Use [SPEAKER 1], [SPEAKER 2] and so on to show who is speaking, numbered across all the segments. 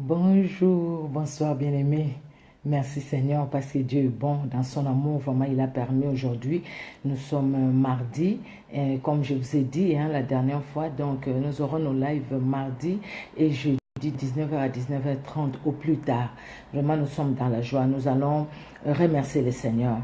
[SPEAKER 1] Bonjour, bonsoir bien-aimés. Merci Seigneur parce que Dieu est bon. Dans son amour, vraiment, il a permis aujourd'hui. Nous sommes mardi, et comme je vous ai dit la dernière fois, donc nous aurons nos lives mardi et jeudi. 19h à 19h30 au plus tard. Vraiment, nous sommes dans la joie. Nous allons remercier le Seigneur.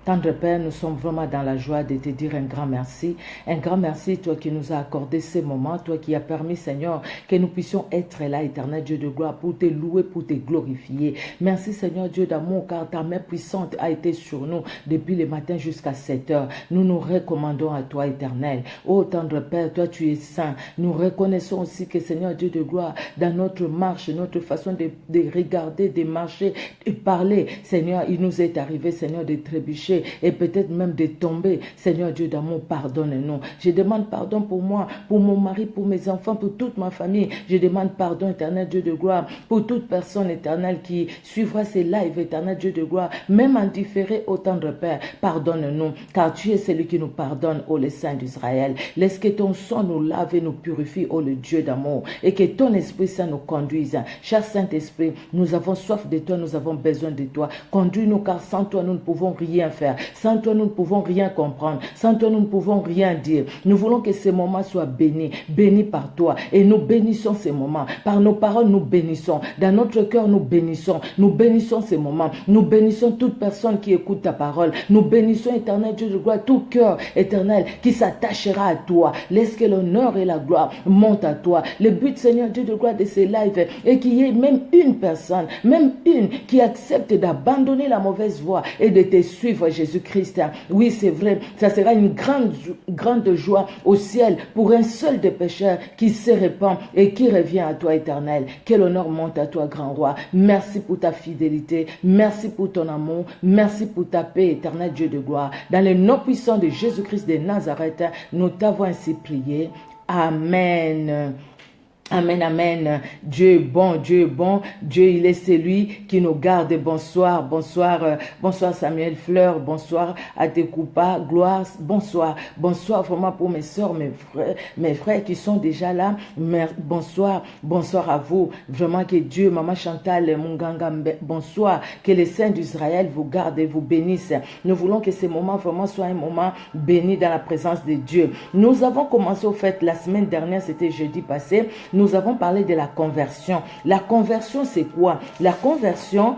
[SPEAKER 1] Tendre Père, nous sommes vraiment dans la joie de te dire un grand merci. Un grand merci, toi qui nous as accordé ces moments, toi qui as permis, Seigneur, que nous puissions être là, éternel Dieu de gloire, pour te louer, pour te glorifier. Merci, Seigneur Dieu d'amour, car ta main puissante a été sur nous depuis le matin jusqu'à 7 heures. Nous nous recommandons à toi, éternel. Ô tendre Père, toi tu es saint. Nous reconnaissons aussi que, Seigneur Dieu de gloire, dans notre marche, notre façon de regarder, de marcher, de parler, Seigneur, il nous est arrivé, Seigneur, de trébucher et peut-être même de tomber. Seigneur Dieu d'amour, pardonne-nous. Je demande pardon pour moi, pour mon mari, pour mes enfants, pour toute ma famille. Je demande pardon, éternel Dieu de gloire, pour toute personne éternelle qui suivra ces lives, éternel Dieu de gloire, même en différé, ô tendre Père, pardonne-nous, car tu es celui qui nous pardonne, ô le Saint d'Israël. Laisse que ton sang nous lave et nous purifie, ô le Dieu d'amour, et que ton Esprit Saint nous conduise. Cher Saint-Esprit, nous avons soif de toi, nous avons besoin de toi. Conduis-nous, car sans toi, nous ne pouvons rien faire. Sans toi, nous ne pouvons rien comprendre. Sans toi, nous ne pouvons rien dire. Nous voulons que ces moments soient bénis, bénis par toi. Et nous bénissons ces moments. Par nos paroles, nous bénissons. Dans notre cœur, nous bénissons. Nous bénissons ces moments. Nous bénissons toute personne qui écoute ta parole. Nous bénissons, éternel Dieu de gloire, tout cœur éternel qui s'attachera à toi. Laisse que l'honneur et la gloire montent à toi. Le but, Seigneur Dieu de gloire, de ces lives est qu'il y ait même une personne, même une qui accepte d'abandonner la mauvaise voie et de te suivre, Jésus-Christ. Oui, c'est vrai, ça sera une grande joie au ciel pour un seul des pécheurs qui se répand et qui revient à toi, éternel. Quel honneur monte à toi, grand roi. Merci pour ta fidélité, merci pour ton amour, merci pour ta paix, éternel Dieu de gloire. Dans le nom puissant de Jésus-Christ de Nazareth, nous t'avons ainsi prié. Amen. Amen, amen. Dieu est bon, Dieu est bon. Dieu, il est celui qui nous garde. Bonsoir, bonsoir, bonsoir Samuel Fleur, bonsoir Adekoupa, gloire, bonsoir. Bonsoir vraiment pour mes soeurs, mes frères qui sont déjà là. Bonsoir, bonsoir à vous. Vraiment que Dieu, Maman Chantal, Munganga, bonsoir. Que les saints d'Israël vous gardent et vous bénissent. Nous voulons que ces moments vraiment soient un moment béni dans la présence de Dieu. Nous avons commencé au fait la semaine dernière, c'était jeudi passé. Nous avons parlé de la conversion. La conversion, c'est quoi? La conversion,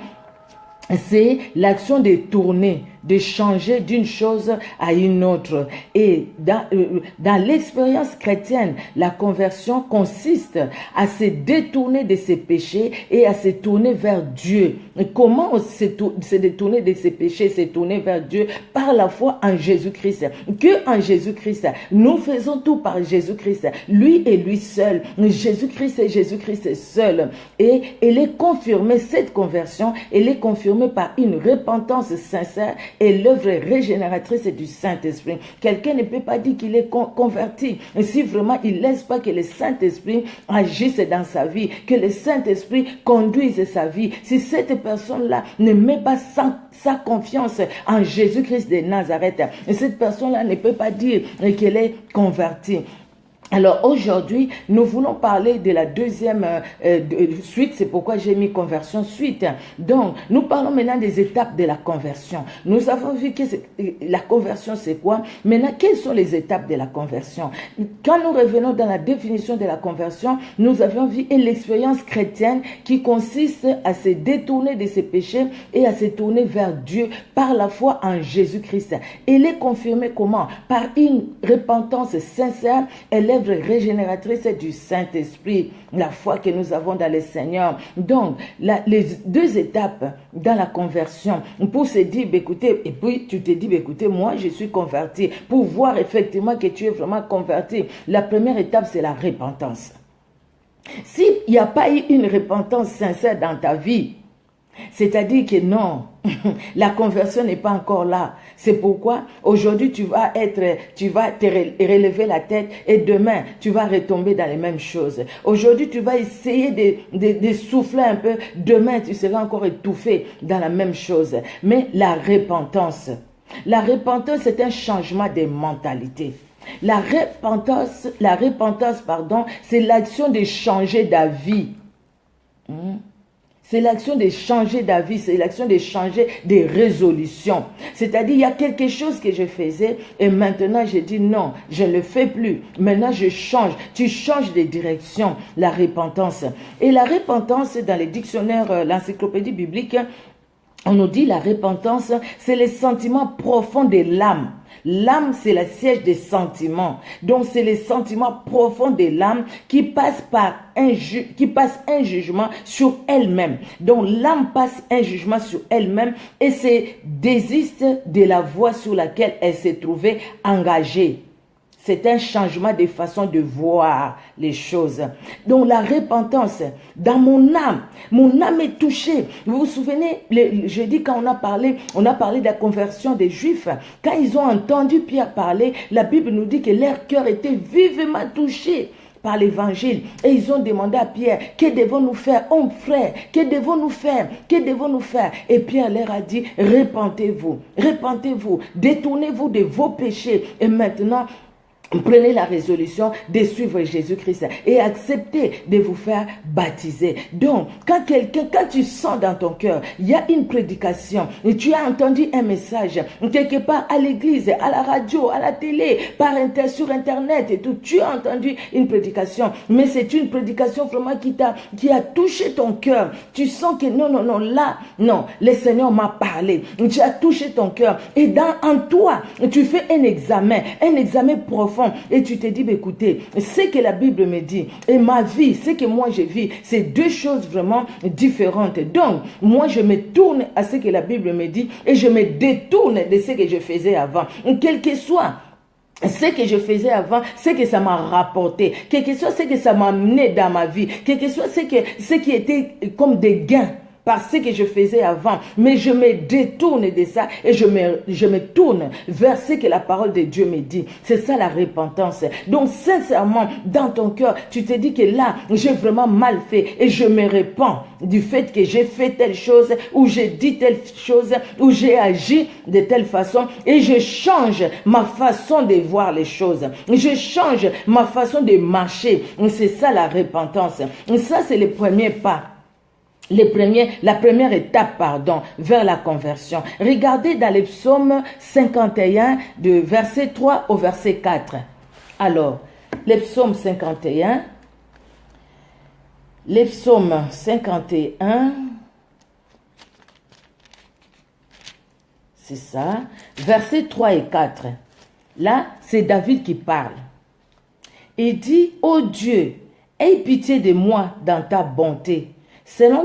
[SPEAKER 1] c'est l'action de tourner, de changer d'une chose à une autre. Et dans l'expérience chrétienne, la conversion consiste à se détourner de ses péchés et à se tourner vers Dieu. Et comment se détourner de ses péchés, se tourner vers Dieu? Par la foi en Jésus-Christ. Que en Jésus-Christ. Nous faisons tout par Jésus-Christ. Lui et lui seul. Jésus-Christ et Jésus-Christ seul. Et elle est confirmée, cette conversion, elle est confirmée par une repentance sincère et l'œuvre régénératrice du Saint-Esprit. Quelqu'un ne peut pas dire qu'il est converti si vraiment il ne laisse pas que le Saint-Esprit agisse dans sa vie, que le Saint-Esprit conduise sa vie. Si cette personne-là ne met pas sa confiance en Jésus-Christ de Nazareth, cette personne-là ne peut pas dire qu'elle est convertie. Alors aujourd'hui, nous voulons parler de la deuxième suite, c'est pourquoi j'ai mis conversion suite. Donc, nous parlons maintenant des étapes de la conversion. Nous avons vu que la conversion c'est quoi? Maintenant, quelles sont les étapes de la conversion? Quand nous revenons dans la définition de la conversion, nous avions vu l'expérience chrétienne qui consiste à se détourner de ses péchés et à se tourner vers Dieu par la foi en Jésus-Christ. Elle est confirmée comment? Par une repentance sincère, régénératrice du Saint-Esprit, la foi que nous avons dans le Seigneur. Donc, les deux étapes dans la conversion, pour se dire, écoutez, et puis tu te dis, écoutez, moi je suis converti, pour voir effectivement que tu es vraiment converti. La première étape, c'est la repentance. S'il n'y a pas eu une repentance sincère dans ta vie, c'est-à-dire que non, la conversion n'est pas encore là. C'est pourquoi aujourd'hui tu vas te relever la tête et demain tu vas retomber dans les mêmes choses. Aujourd'hui tu vas essayer de souffler un peu, demain tu seras encore étouffé dans la même chose. Mais la repentance c'est un changement de mentalité. La repentance, c'est l'action de changer d'avis. C'est l'action de changer d'avis, c'est l'action de changer des résolutions. C'est-à-dire, il y a quelque chose que je faisais et maintenant je dis non, je ne le fais plus. Maintenant, je change. Tu changes de direction, la repentance. Et la repentance, dans les dictionnaires, l'encyclopédie biblique, on nous dit la repentance, c'est le sentiment profond de l'âme. L'âme, c'est le siège des sentiments. Donc, c'est les sentiments profonds de l'âme qui passent un jugement sur elle-même. Donc, l'âme passe un jugement sur elle-même et se désiste de la voie sur laquelle elle s'est trouvée engagée. C'est un changement de façon de voir les choses. Donc la repentance, dans mon âme est touchée. Vous vous souvenez, je dis quand on a parlé de la conversion des Juifs. Quand ils ont entendu Pierre parler, la Bible nous dit que leur cœur était vivement touché par l'évangile. Et ils ont demandé à Pierre, que devons-nous faire, homme frère, que devons-nous faire, que devons-nous faire? Et Pierre leur a dit, repentez-vous, détournez-vous de vos péchés. Et maintenant, prenez la résolution de suivre Jésus-Christ et acceptez de vous faire baptiser. Donc, quand tu sens dans ton cœur, il y a une prédication, et tu as entendu un message, quelque part à l'église, à la radio, à la télé, sur Internet et tout, tu as entendu une prédication, mais c'est une prédication vraiment qui a touché ton cœur. Tu sens que non, le Seigneur m'a parlé. Tu as touché ton cœur et en toi, tu fais un examen profond. Et tu te dis, écoutez, ce que la Bible me dit et ma vie, ce que moi je vis, c'est deux choses vraiment différentes. Donc, moi je me tourne à ce que la Bible me dit et je me détourne de ce que je faisais avant. Quel que soit ce que je faisais avant, c'est que ça m'a rapporté. Quel que soit ce que ça m'a amené dans ma vie. Quel que soit ce qui était comme des gains par ce que je faisais avant, mais je me détourne de ça et je me tourne vers ce que la parole de Dieu me dit. C'est ça la repentance. Donc sincèrement, dans ton cœur, tu te dis que là, j'ai vraiment mal fait et je me repens du fait que j'ai fait telle chose, ou j'ai dit telle chose, ou j'ai agi de telle façon et je change ma façon de voir les choses. Je change ma façon de marcher. C'est ça la repentance. Ça, c'est le premier pas. La première étape, vers la conversion. Regardez dans les psaumes 51, de verset 3 au verset 4. Alors, les psaumes 51, c'est ça, versets 3 et 4. Là, c'est David qui parle. Il dit, « Ô Dieu, aie pitié de moi dans ta bonté. Selon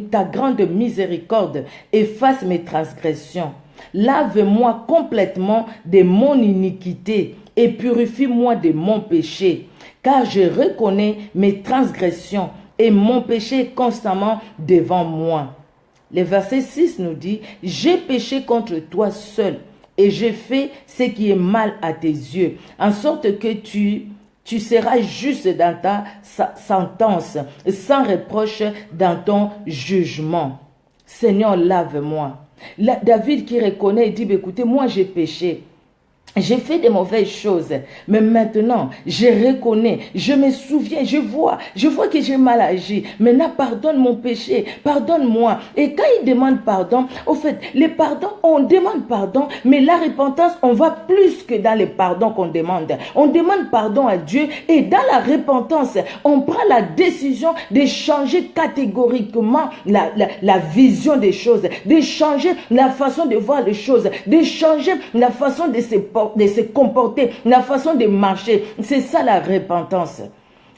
[SPEAKER 1] ta grande miséricorde, efface mes transgressions. Lave-moi complètement de mon iniquité et purifie-moi de mon péché. Car je reconnais mes transgressions et mon péché est constamment devant moi. » Le verset 6 nous dit, « J'ai péché contre toi seul et j'ai fait ce qui est mal à tes yeux, en sorte que tu seras juste dans ta sentence, sans reproche dans ton jugement. Seigneur, lave-moi. » David qui reconnaît, il dit, écoutez, moi j'ai péché. J'ai fait de mauvaises choses, mais maintenant, je reconnais, je me souviens, je vois que j'ai mal agi. Maintenant, pardonne mon péché, pardonne-moi. Et quand il demande pardon, au fait, les pardons, on demande pardon, mais la repentance, on va plus que dans les pardons qu'on demande. On demande pardon à Dieu et dans la repentance, on prend la décision de changer catégoriquement la vision des choses, de changer la façon de voir les choses, de changer la façon de se comporter, la façon de marcher. C'est ça la repentance.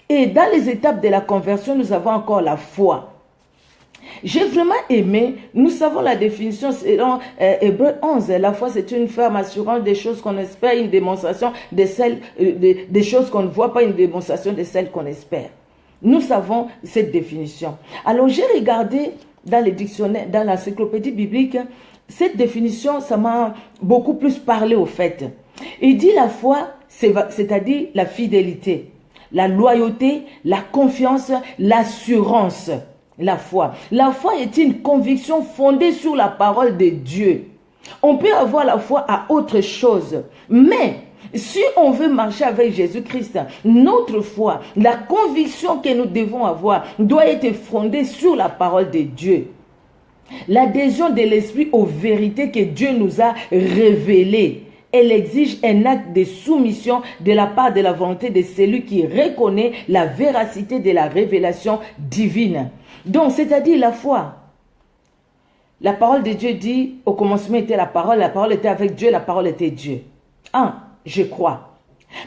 [SPEAKER 1] Et dans les étapes de la conversion, nous avons encore la foi. J'ai vraiment aimé, nous savons la définition selon Hébreux 11. La foi, c'est une ferme assurance des choses qu'on espère, une démonstration des choses qu'on ne voit pas, une démonstration de celles qu'on espère. Nous savons cette définition. Alors, j'ai regardé dans les dictionnaires, dans l'encyclopédie biblique, cette définition, ça m'a beaucoup plus parlé au fait. Il dit la foi, c'est-à-dire la fidélité, la loyauté, la confiance, l'assurance. La foi. La foi est une conviction fondée sur la parole de Dieu. On peut avoir la foi à autre chose, mais si on veut marcher avec Jésus-Christ, notre foi, la conviction que nous devons avoir doit être fondée sur la parole de Dieu. L'adhésion de l'esprit aux vérités que Dieu nous a révélées. Elle exige un acte de soumission de la part de la volonté de celui qui reconnaît la véracité de la révélation divine. Donc, c'est-à-dire la foi. La parole de Dieu dit, au commencement était la parole était avec Dieu, la parole était Dieu. Je crois.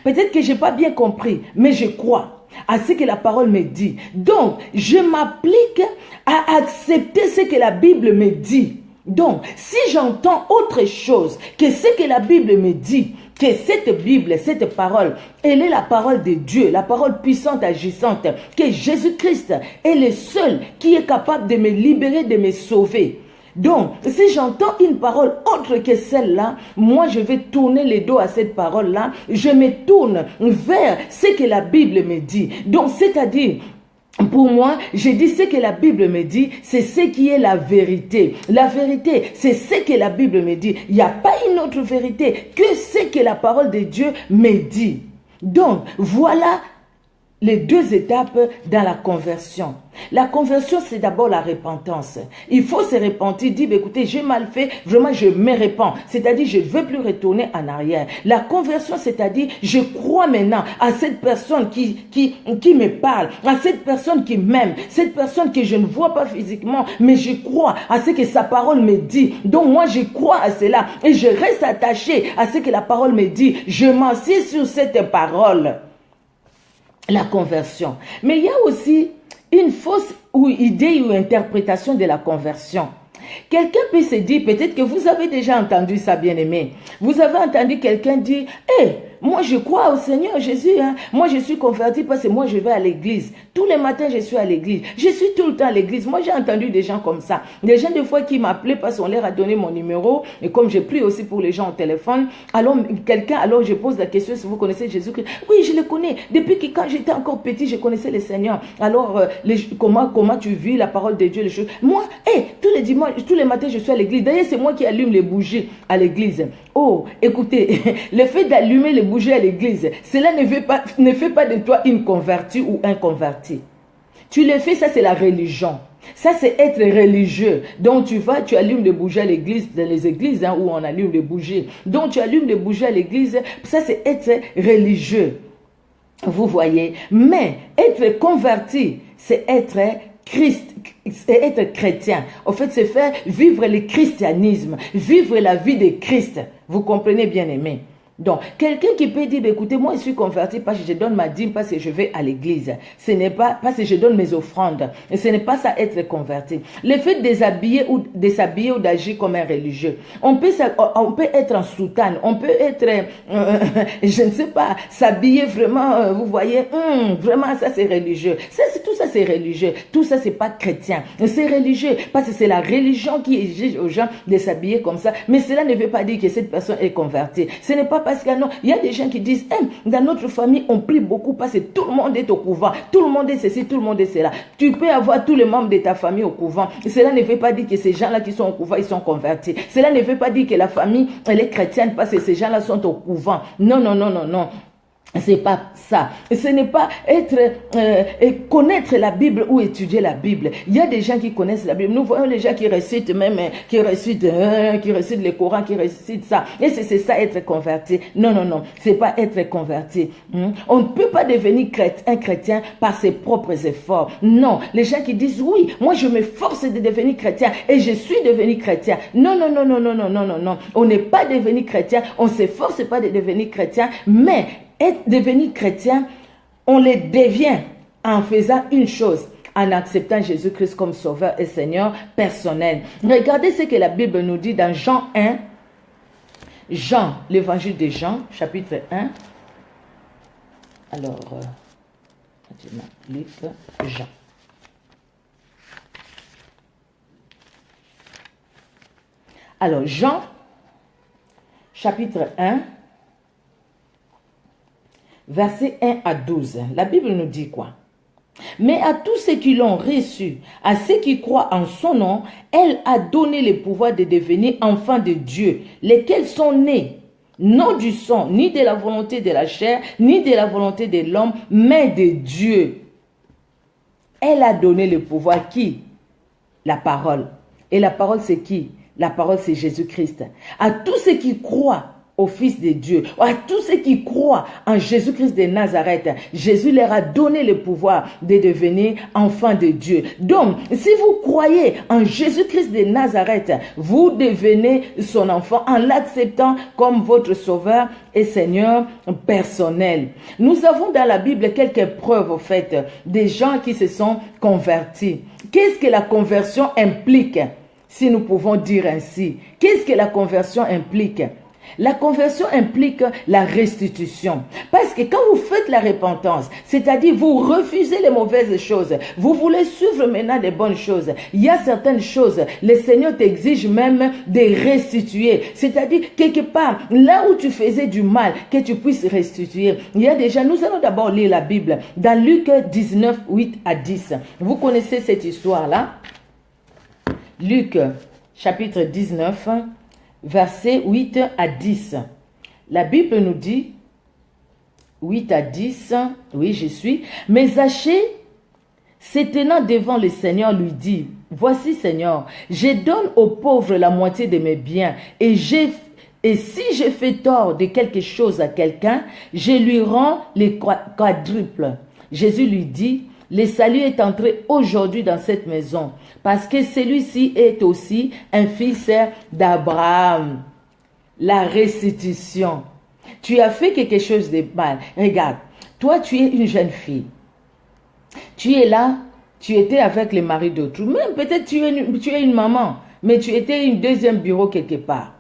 [SPEAKER 1] Peut-être que je n'ai pas bien compris, mais je crois à ce que la parole me dit. Donc, je m'applique à accepter ce que la Bible me dit. Donc, si j'entends autre chose que ce que la Bible me dit, que cette Bible, cette parole, elle est la parole de Dieu, la parole puissante, agissante, que Jésus-Christ est le seul qui est capable de me libérer, de me sauver. Donc, si j'entends une parole autre que celle-là, moi je vais tourner le dos à cette parole-là, je me tourne vers ce que la Bible me dit. Donc, c'est-à-dire, pour moi, je dis ce que la Bible me dit, c'est ce qui est la vérité. La vérité, c'est ce que la Bible me dit. Il n'y a pas une autre vérité que ce que la parole de Dieu me dit. Donc, voilà les deux étapes dans la conversion. La conversion, c'est d'abord la repentance. Il faut se repentir, dire, écoutez, j'ai mal fait, vraiment je me repens. C'est-à-dire, je ne veux plus retourner en arrière. La conversion, c'est-à-dire, je crois maintenant à cette personne qui me parle, à cette personne qui m'aime, cette personne que je ne vois pas physiquement, mais je crois à ce que sa parole me dit. Donc moi, je crois à cela et je reste attaché à ce que la parole me dit. Je m'assieds sur cette parole. La conversion. Mais il y a aussi une fausse idée ou interprétation de la conversion. Quelqu'un peut se dire, peut-être que vous avez déjà entendu ça, bien-aimé. Vous avez entendu quelqu'un dire, moi je crois au Seigneur Jésus, moi je suis converti parce que moi je vais à l'église. Tous les matins je suis à l'église. Je suis tout le temps à l'église. Moi j'ai entendu des gens comme ça. Des gens des fois qui m'appelaient parce qu'on leur a donné mon numéro. Et comme j'ai pris aussi pour les gens au téléphone, alors je pose la question si vous connaissez Jésus-Christ. Oui, je le connais. Depuis que quand j'étais encore petit, je connaissais le Seigneur. Alors comment tu vis la parole de Dieu, les choses. Moi, tous les dimanches, tous les matins je suis à l'église. D'ailleurs c'est moi qui allume les bougies à l'église. Oh, écoutez, le fait d'allumer les bougies à l'église, cela ne fait pas de toi une convertie ou un converti. Tu le fais, ça c'est la religion. Ça c'est être religieux. Donc tu allumes les bougies à l'église, dans les églises où on allume les bougies. Donc tu allumes les bougies à l'église, ça c'est être religieux. Vous voyez. Mais être converti, c'est être être chrétien. En fait, c'est faire vivre le christianisme, vivre la vie de Christ. Vous comprenez, bien aimé? Donc, quelqu'un qui peut dire, écoutez, moi je suis converti parce que je donne ma dîme, parce que je vais à l'église. Ce n'est pas parce que je donne mes offrandes. Et ce n'est pas ça être converti. Le fait de s'habiller ou d'agir comme un religieux. On peut être en soutane, on peut être, je ne sais pas, s'habiller vraiment, vous voyez, vraiment ça c'est religieux. Tout ça c'est religieux. Tout ça c'est pas chrétien. C'est religieux parce que c'est la religion qui exige aux gens de s'habiller comme ça. Mais cela ne veut pas dire que cette personne est convertie. Ce n'est pas parce que non, il y a des gens qui disent, dans notre famille, on prie beaucoup parce que tout le monde est au couvent, tout le monde est ceci, tout le monde est cela. Tu peux avoir tous les membres de ta famille au couvent. Cela ne veut pas dire que ces gens-là qui sont au couvent, ils sont convertis. Cela ne veut pas dire que la famille, elle est chrétienne parce que ces gens-là sont au couvent. Non, non, non, non, non. C'est pas ça. Ce n'est pas connaître la Bible ou étudier la Bible. Il y a des gens qui connaissent la Bible. Nous voyons les gens qui récitent même, qui récitent le Coran, qui récitent ça. Et c'est ça être converti. Non, non, non. C'est pas être converti. On ne peut pas devenir un chrétien par ses propres efforts. Non. Les gens qui disent, oui, moi je me force de devenir chrétien et je suis devenu chrétien. Non, non, non, non, non, non, non, non, non. On n'est pas devenu chrétien. On ne s'efforce pas de devenir chrétien, mais devenir chrétien, on le devient en faisant une chose, en acceptant Jésus-Christ comme sauveur et Seigneur personnel. Regardez ce que la Bible nous dit dans Jean 1, l'évangile de Jean, chapitre 1. Alors, je m'applique Jean. Alors, Jean, chapitre 1, versets 1 à 12. La Bible nous dit quoi? Mais à tous ceux qui l'ont reçu, à ceux qui croient en son nom, elle a donné le pouvoir de devenir enfants de Dieu, lesquels sont nés non du sang, ni de la volonté de la chair, ni de la volonté de l'homme, mais de Dieu. Elle a donné le pouvoir. Qui? La parole. Et la parole, c'est qui? La parole, c'est Jésus-Christ. À tous ceux qui croient au Fils de Dieu, à tous ceux qui croient en Jésus-Christ de Nazareth, Jésus leur a donné le pouvoir de devenir enfants de Dieu. Donc, si vous croyez en Jésus-Christ de Nazareth, vous devenez son enfant en l'acceptant comme votre sauveur et Seigneur personnel. Nous avons dans la Bible quelques preuves, au fait, des gens qui se sont convertis. Qu'est-ce que la conversion implique, si nous pouvons dire ainsi? Qu'est-ce que la conversion implique? La conversion implique la restitution. Parce que quand vous faites la repentance, c'est-à-dire vous refusez les mauvaises choses, vous voulez suivre maintenant des bonnes choses, il y a certaines choses, le Seigneur t'exige même de restituer. C'est-à-dire quelque part, là où tu faisais du mal, que tu puisses restituer. Il y a déjà, nous allons d'abord lire la Bible dans Luc 19, 8 à 10. Vous connaissez cette histoire-là? Luc chapitre 19, versets 8 à 10. La Bible nous dit, 8 à 10, oui, je suis. Mais Zachée, se tenant devant le Seigneur, lui dit, voici Seigneur, je donne aux pauvres la moitié de mes biens, et si je fais tort de quelque chose à quelqu'un, je lui rends les quadruples. Jésus lui dit, le salut est entré aujourd'hui dans cette maison, parce que celui-ci est aussi un fils d'Abraham. La restitution. Tu as fait quelque chose de mal. Regarde, toi tu es une jeune fille. Tu es là, tu étais avec le mari d'autrui. Même peut-être tu es une maman, mais tu étais une deuxième bureau quelque part.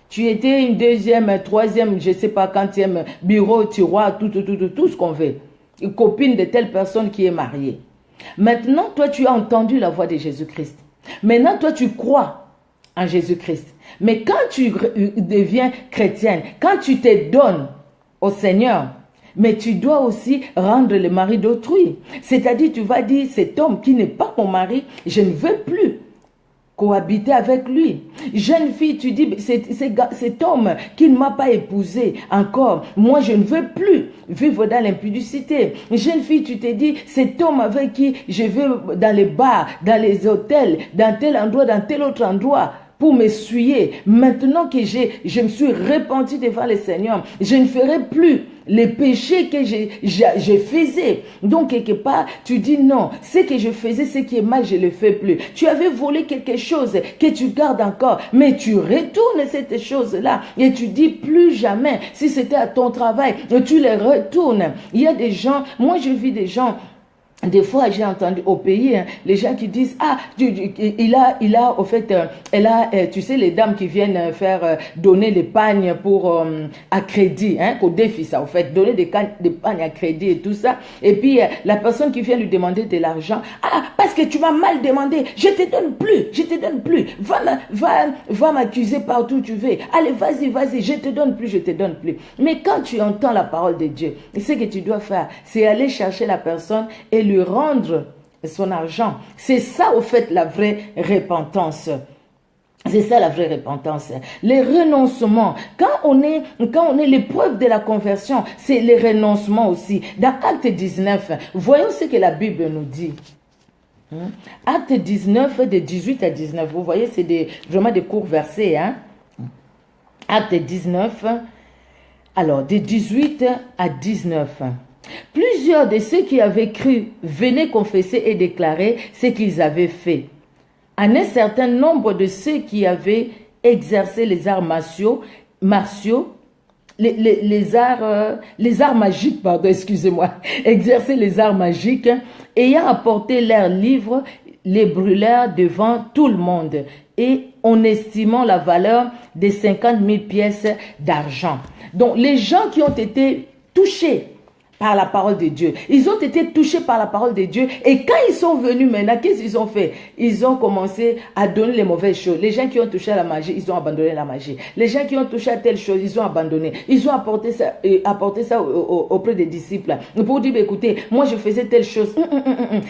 [SPEAKER 1] Tu étais une deuxième, troisième, je ne sais pas, quantième bureau, tiroir, tout ce qu'on veut. Une copine de telle personne qui est mariée. Maintenant, toi, tu as entendu la voix de Jésus-Christ. Maintenant, toi, tu crois en Jésus-Christ. Mais quand tu deviens chrétienne, quand tu te donnes au Seigneur, mais tu dois aussi rendre le mari d'autrui. C'est-à-dire, tu vas dire, cet homme qui n'est pas mon mari, je ne veux plus cohabiter avec lui. Jeune fille, tu dis, cet homme qui ne m'a pas épousé encore, moi je ne veux plus vivre dans l'impudicité. Jeune fille, tu te dis, cet homme avec qui je vais dans les bars, dans les hôtels, dans tel endroit, dans tel autre endroit, pour m'essuyer. Maintenant que je me suis repenti devant le Seigneur, je ne ferai plus les péchés que je faisais. Donc, quelque part, tu dis non, ce que je faisais, ce qui est mal, je ne le fais plus. Tu avais volé quelque chose que tu gardes encore, mais tu retournes cette chose-là et tu dis plus jamais. Si c'était à ton travail, tu les retournes. Il y a des gens, moi je vis des gens. Des fois, j'ai entendu au pays, hein, les gens qui disent, ah, il a, au fait, elle a, tu sais, les dames qui viennent faire donner les pagnes pour, à crédit, hein, qu'au défi, ça, au fait, donner des pagnes à crédit et tout ça. Et puis, la personne qui vient lui demander de l'argent, ah, parce que tu m'as mal demandé, je te donne plus, va m'accuser partout où tu veux. Allez, vas-y, je te donne plus. Mais quand tu entends la parole de Dieu, ce que tu dois faire, c'est aller chercher la personne et lui rendre son argent. C'est ça, au fait, la vraie repentance. C'est ça la vraie repentance. Les renoncements. Quand on est l'épreuve de la conversion, c'est les renoncements aussi. Dans Acte 19, voyons ce que la Bible nous dit. Acte 19, de 18 à 19. Vous voyez, c'est vraiment des courts versets. Hein? Acte 19, alors, de 18 à 19. Plusieurs de ceux qui avaient cru venaient confesser et déclarer ce qu'ils avaient fait. En un certain nombre de ceux qui avaient exercé les arts martiaux, les arts magiques, pardon, excusez-moi, exercer les arts magiques, ayant apporté leurs livres, les brûlèrent devant tout le monde, et en estimant la valeur de 50 000 pièces d'argent. Donc, les gens qui ont été touchés par la parole de Dieu. Ils ont été touchés par la parole de Dieu. Et quand ils sont venus maintenant, qu'est-ce qu'ils ont fait? Ils ont commencé à donner les mauvaises choses. Les gens qui ont touché à la magie, ils ont abandonné la magie. Les gens qui ont touché à telle chose, ils ont abandonné. Ils ont apporté ça auprès des disciples. Pour dire, écoutez, moi je faisais telle chose.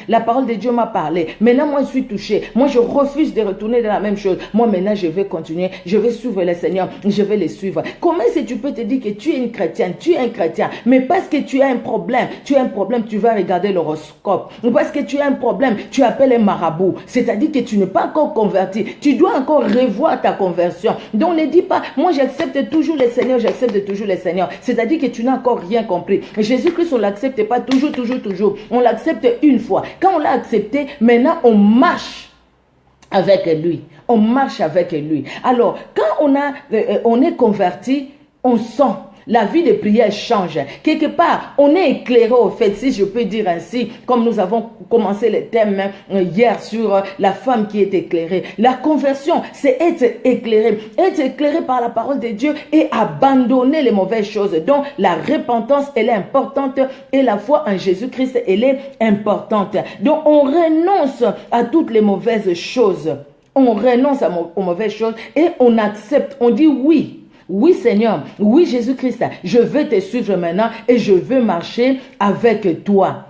[SPEAKER 1] La parole de Dieu m'a parlé. Maintenant, moi je suis touché. Moi je refuse de retourner dans la même chose. Moi maintenant, je vais continuer. Je vais suivre le Seigneur. Je vais les suivre. Comment est-ce que tu peux te dire que tu es une chrétienne? Tu es un chrétien. Mais parce que tu as un problème, tu vas regarder l'horoscope. Parce que tu as un problème, tu appelles un marabout. C'est-à-dire que tu n'es pas encore converti. Tu dois encore revoir ta conversion. Donc ne dis pas, moi j'accepte toujours le Seigneur, j'accepte toujours le Seigneur. C'est-à-dire que tu n'as encore rien compris. Jésus-Christ, on ne l'accepte pas toujours. On l'accepte une fois. Quand on l'a accepté, maintenant on marche avec lui. On marche avec lui. Alors, quand on est converti, on sent. La vie de prière change. Quelque part, on est éclairé au fait, si je peux dire ainsi, comme nous avons commencé le thème hier sur la femme qui est éclairée. La conversion, c'est être éclairé. Être éclairé par la parole de Dieu et abandonner les mauvaises choses. Donc, la repentance, elle est importante et la foi en Jésus-Christ, elle est importante. Donc, on renonce à toutes les mauvaises choses. On renonce aux mauvaises choses et on accepte, on dit oui. Oui Seigneur, oui Jésus-Christ, je veux te suivre maintenant et je veux marcher avec toi.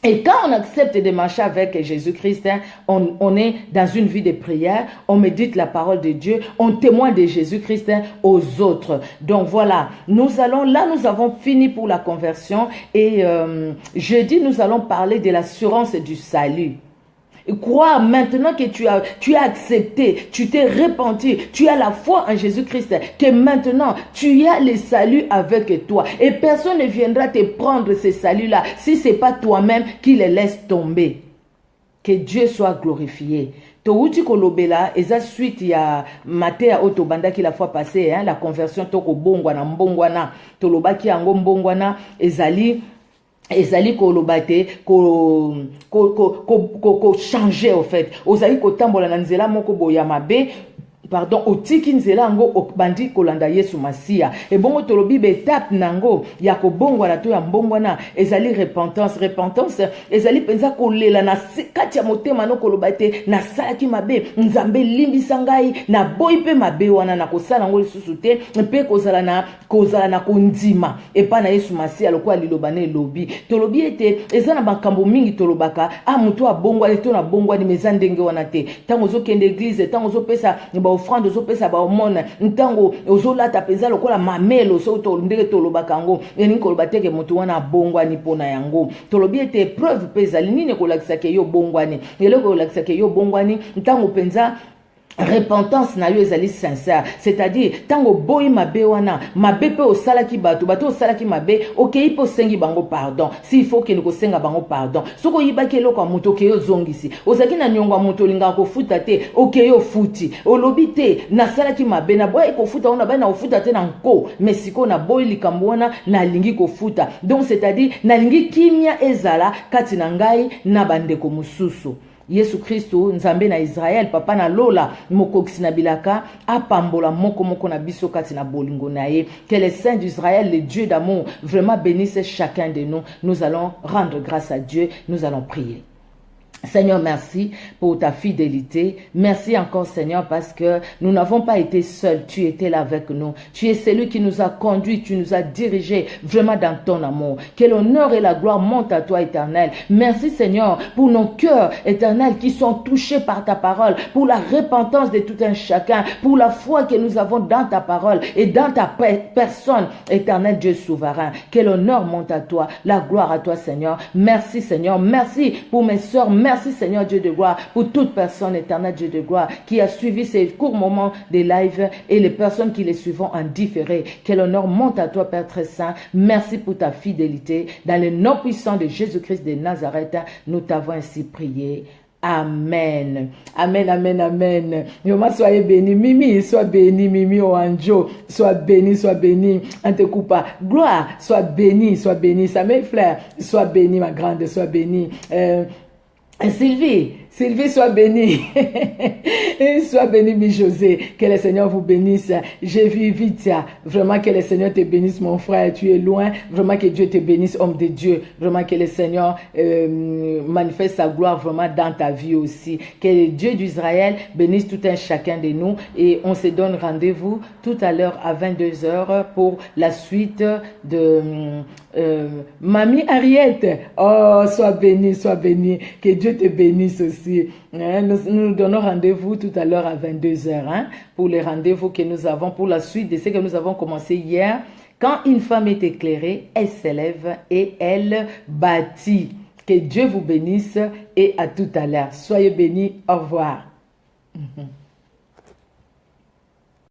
[SPEAKER 1] Et quand on accepte de marcher avec Jésus-Christ, on est dans une vie de prière, on médite la parole de Dieu, on témoigne de Jésus-Christ aux autres. Donc voilà, nous avons fini pour la conversion et jeudi, nous allons parler de l'assurance du salut. Croire maintenant que tu as accepté, tu t'es repenti, tu as la foi en Jésus-Christ, que maintenant tu as le salut avec toi. Et personne ne viendra te prendre ce salut-là si ce n'est pas toi-même qui le laisse tomber. Que Dieu soit glorifié. Touti kolobela eza suite ya Matthieu otobanda ki la fois passée, la conversion toko bongwana mbongwana tolobaki yango mbongwana ezali kolobate ko changer au fait ozali kotambola na nzela moko boya mabe pardon otiki nzela ngo bandi kolanda Yesu Masia et bongo tolobi betape nango ya kobongwana to ya mbongwana ezali repentance ezali penza kolela na kati ya motema no kolobate na salaki mabe nzambe limbisa ngai na boyi pe mabe wana na kosala ngo lisusu te pe kozala na kondima epa na Yesu Masia lokwa lilobane lobi tolobi ete ezana bakambo mingi tolobaka mutu abongwana to na bongwani meza ndenge wana te tango zokende église tango zopesa offrande ozopesa ba omona ntango ozolata penza lokola mamelo so to ndenge tolobaka ngo eni koloba teke mutu wana bongwani pona yango tolobi ete preuve pesa linine kolakisa ke yo bongwani eloko kolakisa ke yo bongwani ntango penza repentance na yo ezali sincère, c'est-à-dire tango boyi mabe wana mabe pe osalaki bato osalaki mabe okei po sengi bango pardon s'il faut que niko senga bango pardon soko yibaki eloko ya moto okei ozongisi ozaki na nyongo ya moto olingaka kofuta te okei ofuti olobi te nasalaki mabe na boyi kofuta wana bai na ofuta te na nko mais siko na boyi likambo wana nalingi kofuta donc c'est-à-dire nalingi kimia ezala kati na ngai na bandeko mosusu. Yesu Kristo nzambe na Israël papa na lola mokoksi na bilaka apambola moko na biso kati na bolingo na ye. Que le Saint d'Israël, le Dieu d'amour, vraiment bénisse chacun de nous. Nous allons rendre grâce à Dieu, nous allons prier. Seigneur, merci pour ta fidélité. Merci encore, Seigneur, parce que nous n'avons pas été seuls. Tu étais là avec nous. Tu es celui qui nous a conduits, tu nous as dirigés vraiment dans ton amour. Que l'honneur et la gloire montent à toi, Éternel. Merci, Seigneur, pour nos cœurs, Éternel, qui sont touchés par ta parole, pour la repentance de tout un chacun, pour la foi que nous avons dans ta parole et dans ta personne, Éternel Dieu souverain. Que l'honneur monte à toi, la gloire à toi, Seigneur. Merci, Seigneur. Merci pour mes sœurs. Merci Seigneur Dieu de gloire pour toute personne, éternel Dieu de gloire, qui a suivi ces courts moments de live et les personnes qui les suivront en différé. Que l'honneur monte à toi, Père très saint. Merci pour ta fidélité. Dans le nom puissant de Jésus-Christ de Nazareth, nous t'avons ainsi prié. Amen. Amen, amen, amen. Maman, soyez bénis. Mimi, sois béni. Mimi Oanjo, sois béni, sois béni. Antekupa, gloire, sois béni, sois béni. Samuel Flair, sois béni, ma grande, sois béni. Sylvie, sois bénie. Sois bénie, mi José. Que le Seigneur vous bénisse. J'ai vu Vitia. Vraiment que le Seigneur te bénisse, mon frère. Tu es loin. Vraiment que Dieu te bénisse, homme de Dieu. Vraiment que le Seigneur manifeste sa gloire vraiment dans ta vie aussi. Que le Dieu d'Israël bénisse tout un chacun de nous. Et on se donne rendez-vous tout à l'heure à 22 heures pour la suite de Mamie Ariette. Oh, sois bénie, sois bénie. Que Dieu te bénisse aussi. Nous donnons rendez-vous tout à l'heure à 22 heures pour les rendez-vous que nous avons, pour la suite de ce que nous avons commencé hier. Quand une femme est éclairée, elle s'élève et elle bâtit. Que Dieu vous bénisse et à tout à l'heure. Soyez bénis. Au revoir.